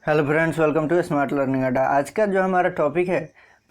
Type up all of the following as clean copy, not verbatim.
Hello friends, welcome to smart learning Adda. आज का जो हमारा टॉपिक है,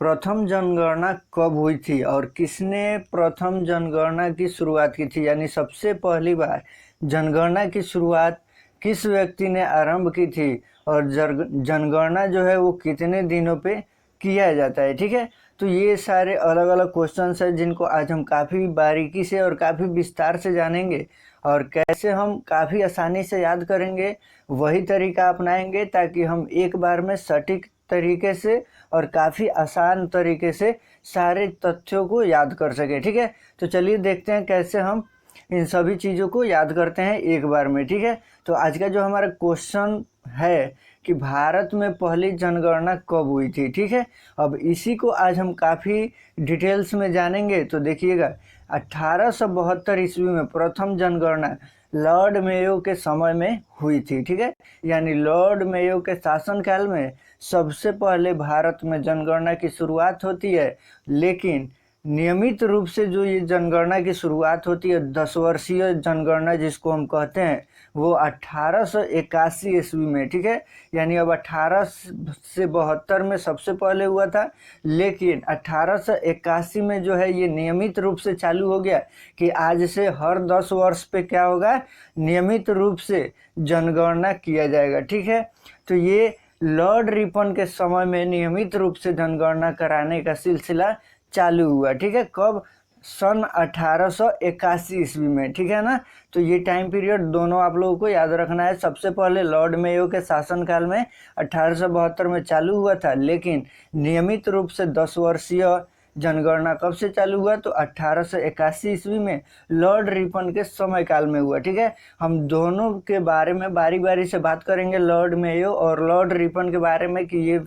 प्रथम जनगणना कब हुई थी और किसने प्रथम जनगणना की शुरुआत की थी, यानी सबसे पहली बार जनगणना की शुरुआत किस व्यक्ति ने आरंभ की थी और जनगणना जो है वो कितने दिनों पे किया जाता है। ठीक है, तो ये सारे अलग अलग क्वेश्चंस हैं जिनको आज हम काफ़ी बारीकी से और काफ़ी विस्तार से जानेंगे और कैसे हम काफ़ी आसानी से याद करेंगे, वही तरीका अपनाएंगे ताकि हम एक बार में सटीक तरीके से और काफ़ी आसान तरीके से सारे तथ्यों को याद कर सकें। ठीक है, तो चलिए देखते हैं कैसे हम इन सभी चीज़ों को याद करते हैं एक बार में। ठीक है, तो आज का जो हमारा क्वेश्चन है कि भारत में पहली जनगणना कब हुई थी। ठीक है, अब इसी को आज हम काफ़ी डिटेल्स में जानेंगे। तो देखिएगा, 1872 ईस्वी में प्रथम जनगणना लॉर्ड मेयो के समय में हुई थी। ठीक है, यानी लॉर्ड मेयो के शासनकाल में सबसे पहले भारत में जनगणना की शुरुआत होती है। लेकिन नियमित रूप से जो ये जनगणना की शुरुआत होती है, 10 वर्षीय जनगणना जिसको हम कहते हैं, वो 1881 ईस्वी में। ठीक है, यानी अब 1872 में सबसे पहले हुआ था, लेकिन 1881 में जो है ये नियमित रूप से चालू हो गया कि आज से हर 10 वर्ष पे क्या होगा, नियमित रूप से जनगणना किया जाएगा। ठीक है, तो ये लॉर्ड रिपन के समय में नियमित रूप से जनगणना कराने का सिलसिला चालू हुआ। ठीक है, कब? सन 1881 ईस्वी में। ठीक है ना, तो ये टाइम पीरियड दोनों आप लोगों को याद रखना है। सबसे पहले लॉर्ड मेयो के शासनकाल में 1872 में चालू हुआ था, लेकिन नियमित रूप से 10 वर्षीय जनगणना कब से चालू हुआ? तो 1881 ईस्वी में लॉर्ड रिपन के समय काल में हुआ। ठीक है, हम दोनों के बारे में बारी बारी से बात करेंगे, लॉर्ड मेयो और लॉर्ड रिपन के बारे में, कि ये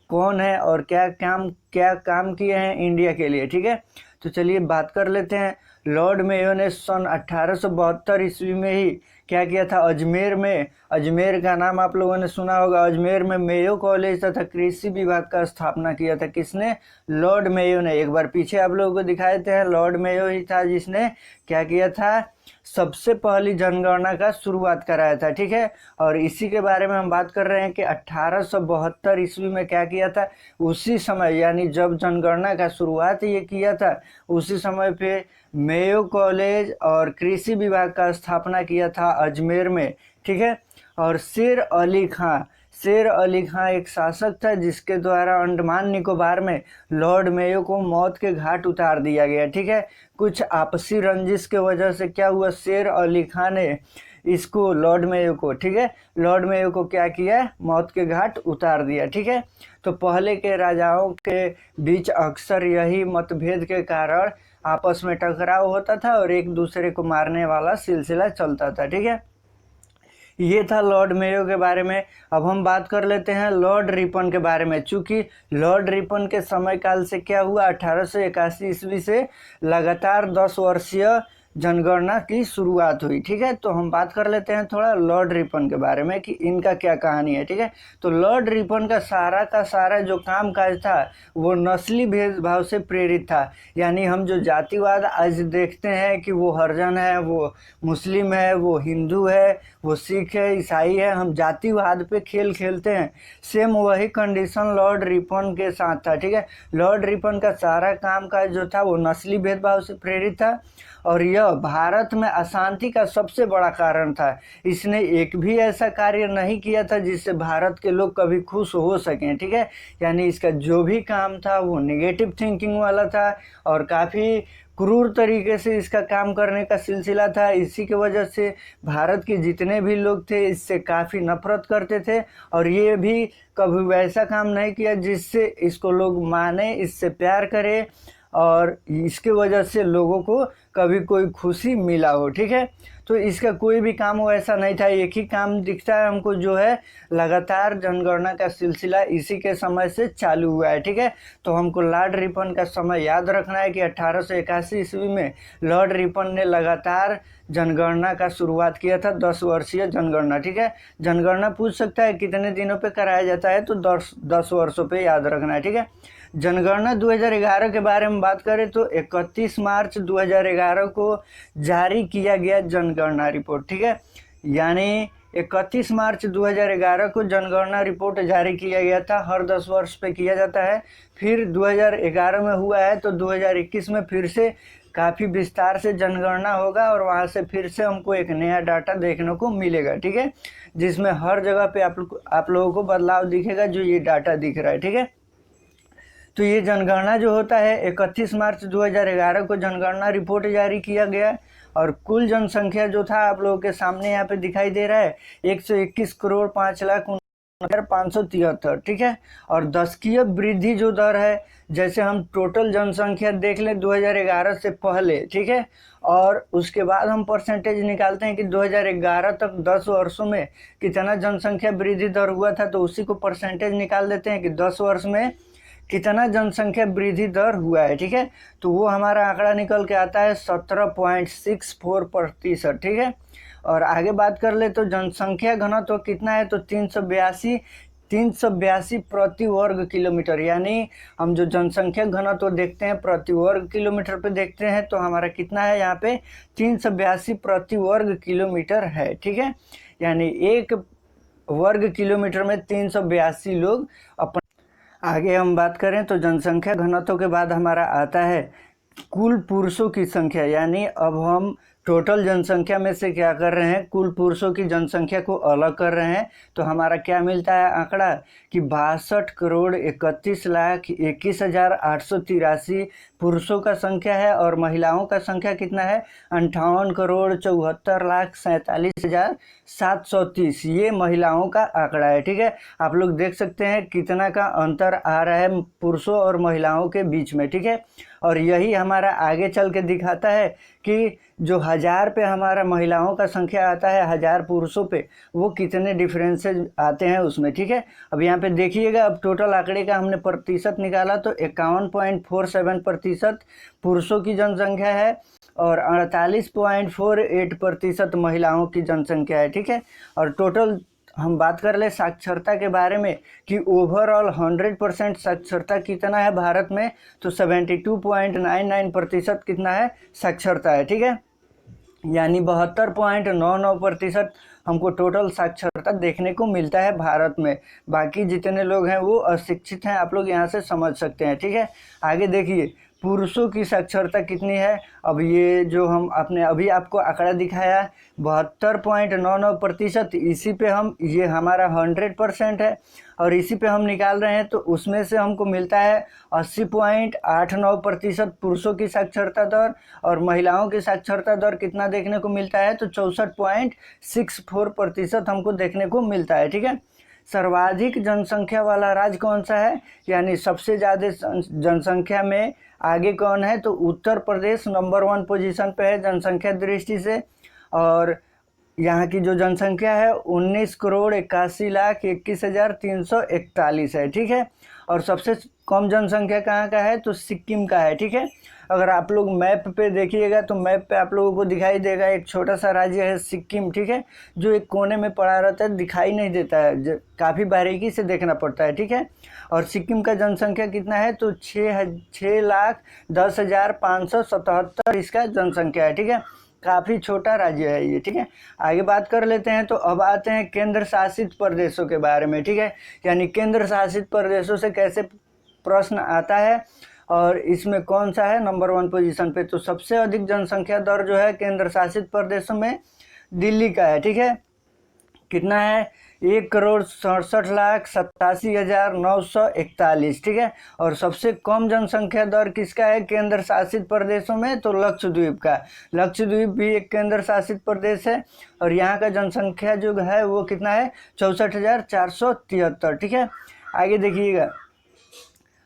कौन है और क्या काम किए हैं इंडिया के लिए। ठीक है, तो चलिए बात कर लेते हैं। लॉर्ड मेयो ने सन 1872 ईस्वी में ही क्या किया था? अजमेर का नाम आप लोगों ने सुना होगा। अजमेर में मेयो कॉलेज तथा कृषि विभाग का स्थापना किया था। किसने? लॉर्ड मेयो ने। एक बार पीछे आप लोगों को दिखा देते हैं, लॉर्ड मेयो ही था जिसने क्या किया था, सबसे पहली जनगणना का शुरुआत कराया था। ठीक है, और इसी के बारे में हम बात कर रहे हैं कि 1872 ईस्वी में क्या किया था। उसी समय, यानी जब जनगणना का शुरुआत ये किया था, उसी समय पे मेयो कॉलेज और कृषि विभाग का स्थापना किया था अजमेर में। ठीक है, और शेर अली खां एक शासक था जिसके द्वारा अंडमान निकोबार में लॉर्ड मेयो को मौत के घाट उतार दिया गया। ठीक है, कुछ आपसी रंजिश के वजह से क्या हुआ, शेर अली खां ने इसको लॉर्ड मेयो को, ठीक है, लॉर्ड मेयो को क्या किया, मौत के घाट उतार दिया। ठीक है, तो पहले के राजाओं के बीच अक्सर यही मतभेद के कारण आपस में टकराव होता था और एक दूसरे को मारने वाला सिलसिला चलता था। ठीक है, ये था लॉर्ड मेयो के बारे में। अब हम बात कर लेते हैं लॉर्ड रिपन के बारे में। चूंकि लॉर्ड रिपन के समय काल से क्या हुआ, 1881 ईस्वी से लगातार 10 वर्षीय जनगणना की शुरुआत हुई। ठीक है, तो हम बात कर लेते हैं थोड़ा लॉर्ड रिपन के बारे में कि इनका क्या कहानी है। ठीक है, तो लॉर्ड रिपन का सारा जो काम काज था वो नस्ली भेदभाव से प्रेरित था। यानी हम जो जातिवाद आज देखते हैं कि वो हरिजन है, वो मुस्लिम है, वो हिंदू है, वो सिख है, ईसाई है, हम जातिवाद पे खेल खेलते हैं, सेम वही कंडीशन लॉर्ड रिपन के साथ था। ठीक है, लॉर्ड रिपन का सारा काम काज जो था वो नस्ली भेदभाव से प्रेरित था और यह भारत में अशांति का सबसे बड़ा कारण था। इसने एक भी ऐसा कार्य नहीं किया था जिससे भारत के लोग कभी खुश हो सकें। ठीक है, यानी इसका जो भी काम था वो नेगेटिव थिंकिंग वाला था और काफ़ी क्रूर तरीके से इसका काम करने का सिलसिला था। इसी की वजह से भारत के जितने भी लोग थे इससे काफ़ी नफरत करते थे और ये भी कभी वैसा काम नहीं किया जिससे इसको लोग माने, इससे प्यार करें और इसके वजह से लोगों को कभी कोई खुशी मिला हो। ठीक है, तो इसका कोई भी काम वो ऐसा नहीं था। एक ही काम दिखता है हमको, जो है लगातार जनगणना का सिलसिला इसी के समय से चालू हुआ है। ठीक है, तो हमको लॉर्ड रिपन का समय याद रखना है कि 1881 ईस्वी में लॉर्ड रिपन ने लगातार जनगणना का शुरुआत किया था, 10 वर्षीय जनगणना। ठीक है, जनगणना पूछ सकता है कितने दिनों पे कराया जाता है, तो 10 वर्षों पे याद रखना है। ठीक है, जनगणना 2011 के बारे में बात करें तो 31 मार्च 2011 को जारी किया गया जनगणना रिपोर्ट। ठीक है, यानी 31 मार्च 2011 को जनगणना रिपोर्ट जारी किया गया था। हर 10 वर्ष पे किया जाता है। फिर 2011 में हुआ है तो 2021 में फिर से काफ़ी विस्तार से जनगणना होगा और वहाँ से फिर से हमको एक नया डाटा देखने को मिलेगा, ठीक है, जिसमें हर जगह पे आप लोगों को बदलाव दिखेगा जो ये डाटा दिख रहा है, ठीक है। तो ये जनगणना जो होता है 31 मार्च 2011 को जनगणना रिपोर्ट जारी किया गया और कुल जनसंख्या जो था आप लोगों के सामने यहाँ पे दिखाई दे रहा है 121 करोड़ 5,59,573, ठीक है। और दशकीय वृद्धि जो दर है, जैसे हम टोटल जनसंख्या देख लें 2011 से पहले, ठीक है, और उसके बाद हम परसेंटेज निकालते हैं कि 2011 तक 10 वर्षों में कितना जनसंख्या वृद्धि दर हुआ था, तो उसी को परसेंटेज निकाल देते हैं कि 10 वर्ष में कितना जनसंख्या वृद्धि दर हुआ है, ठीक है। तो वो हमारा आंकड़ा निकल के आता है 17.64%, ठीक है। और आगे बात कर ले तो जनसंख्या घनत्व कितना है, तो 382 प्रति वर्ग किलोमीटर, यानी हम जो जनसंख्या घनत्व देखते हैं प्रति वर्ग किलोमीटर पे देखते हैं तो हमारा कितना है यहाँ पे 382 प्रति वर्ग किलोमीटर है, ठीक है। यानी एक वर्ग किलोमीटर में 382 लोग अपन। आगे हम बात करें तो जनसंख्या घनत्व के बाद हमारा आता है कुल पुरुषों की संख्या, यानी अब हम टोटल जनसंख्या में से क्या कर रहे हैं, कुल पुरुषों की जनसंख्या को अलग कर रहे हैं। तो हमारा क्या मिलता है आंकड़ा कि 62,31,21,883 पुरुषों का संख्या है और महिलाओं का संख्या कितना है 58,74,47,730। ये महिलाओं का आंकड़ा है, ठीक है। आप लोग देख सकते हैं कितना का अंतर आ रहा है पुरुषों और महिलाओं के बीच में, ठीक है। और यही हमारा आगे चल के दिखाता है कि जो 1000 पे हमारा महिलाओं का संख्या आता है 1000 पुरुषों पे, वो कितने डिफरेंसेस आते हैं उसमें, ठीक है। अब यहाँ पे देखिएगा, अब टोटल आंकड़े का हमने प्रतिशत निकाला तो 51.47% पुरुषों की जनसंख्या है और 48.48% महिलाओं की जनसंख्या है, ठीक है। और टोटल हम बात कर ले साक्षरता के बारे में कि ओवरऑल 100% साक्षरता कितना है भारत में, तो 72.99% कितना है साक्षरता है, ठीक है। यानी 72.99% हमको टोटल साक्षरता देखने को मिलता है भारत में। बाकी जितने लोग हैं वो अशिक्षित हैं, आप लोग यहाँ से समझ सकते हैं, ठीक है। आगे देखिए पुरुषों की साक्षरता कितनी है। अब ये जो हम आपने अभी आपको आंकड़ा दिखाया 72.99%, इसी पे हम ये हमारा 100% है और इसी पे हम निकाल रहे हैं तो उसमें से हमको मिलता है 80.89% पुरुषों की साक्षरता दर और महिलाओं की साक्षरता दर कितना देखने को मिलता है, तो 64.64% हमको देखने को मिलता है, ठीक है। सर्वाधिक जनसंख्या वाला राज्य कौन सा है, यानी सबसे ज़्यादा जनसंख्या में आगे कौन है, तो उत्तर प्रदेश नंबर 1 पोजीशन पे है जनसंख्या दृष्टि से और यहाँ की जो जनसंख्या है 19,81,21,341 है, ठीक है। और सबसे कम जनसंख्या कहाँ का है, तो सिक्किम का है, ठीक है। अगर आप लोग मैप पे देखिएगा तो मैप पे आप लोगों को दिखाई देगा एक छोटा सा राज्य है सिक्किम, ठीक है, जो एक कोने में पड़ा रहता है, दिखाई नहीं देता है, काफ़ी बारीकी से देखना पड़ता है, ठीक है। और सिक्किम का जनसंख्या कितना है, तो 6,10,577 इसका जनसंख्या है, ठीक है। काफ़ी छोटा राज्य है ये, ठीक है। आगे बात कर लेते हैं तो अब आते हैं केंद्र शासित प्रदेशों के बारे में, ठीक है। यानी केंद्र शासित प्रदेशों से कैसे प्रश्न आता है और इसमें कौन सा है नंबर 1 पोजीशन पे, तो सबसे अधिक जनसंख्या दर जो है केंद्र शासित प्रदेशों में दिल्ली का है, ठीक है। कितना है 1,67,87,941, ठीक है। और सबसे कम जनसंख्या दर किसका है केंद्र शासित प्रदेशों में, तो लक्षद्वीप का। लक्षद्वीप भी एक केंद्र शासित प्रदेश है और यहाँ का जनसंख्या जो है वो कितना है 64,473, ठीक है। आगे देखिएगा,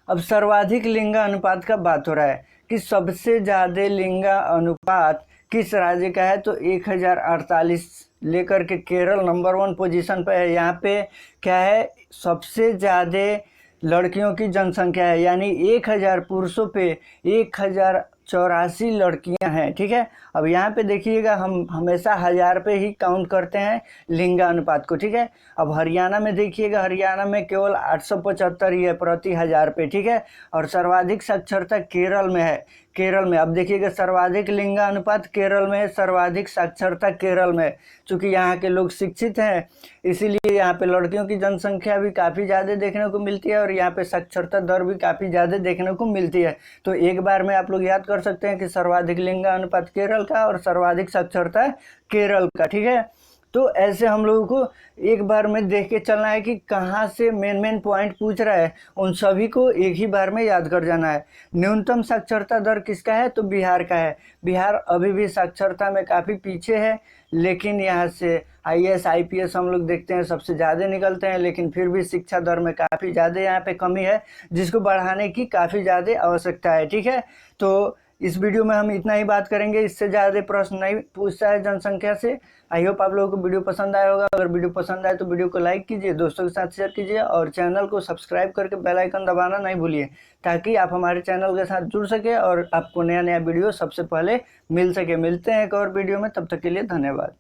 अब सर्वाधिक लिंग अनुपात का बात हो रहा है कि सबसे ज़्यादा लिंग अनुपात किस राज्य का है, तो 1048 लेकर के केरल नंबर 1 पोजीशन पे है। यहाँ पे क्या है सबसे ज़्यादा लड़कियों की जनसंख्या है, यानी 1000 पुरुषों पे 1084 लड़कियां हैं, ठीक है। अब यहाँ पे देखिएगा हम हमेशा 1000 पे ही काउंट करते हैं लिंगानुपात को, ठीक है। अब हरियाणा में देखिएगा, हरियाणा में केवल 875 ही है प्रति 1000 पे, ठीक है। और सर्वाधिक साक्षरता केरल में है। केरल में। अब देखिएगा सर्वाधिक लिंगानुपात केरल में, सर्वाधिक साक्षरता केरल में। चूँकि यहाँ के लोग शिक्षित हैं इसीलिए यहाँ पे लड़कियों की जनसंख्या भी काफ़ी ज़्यादा देखने को मिलती है और यहाँ पे साक्षरता दर भी काफ़ी ज़्यादा देखने को मिलती है। तो एक बार में आप लोग याद कर सकते हैं कि सर्वाधिक लिंगानुपात केरल का और सर्वाधिक साक्षरता केरल का, ठीक है। तो ऐसे हम लोगों को एक बार में देख के चलना है कि कहाँ से मेन पॉइंट पूछ रहा है, उन सभी को एक ही बार में याद कर जाना है। न्यूनतम साक्षरता दर किसका है, तो बिहार का है। बिहार अभी भी साक्षरता में काफ़ी पीछे है, लेकिन यहाँ से IAS IPS हम लोग देखते हैं सबसे ज़्यादा निकलते हैं, लेकिन फिर भी शिक्षा दर में काफ़ी ज़्यादा यहाँ पे कमी है, जिसको बढ़ाने की काफ़ी ज़्यादा आवश्यकता है, ठीक है। तो इस वीडियो में हम इतना ही बात करेंगे, इससे ज़्यादा प्रश्न नहीं पूछता है जनसंख्या से। आई होप आप लोगों को वीडियो पसंद आया होगा। अगर वीडियो पसंद आए तो वीडियो को लाइक कीजिए, दोस्तों के साथ शेयर कीजिए और चैनल को सब्सक्राइब करके बेल आइकन दबाना नहीं भूलिए, ताकि आप हमारे चैनल के साथ जुड़ सके और आपको नया वीडियो सबसे पहले मिल सके। मिलते हैं एक और वीडियो में, तब तक के लिए धन्यवाद।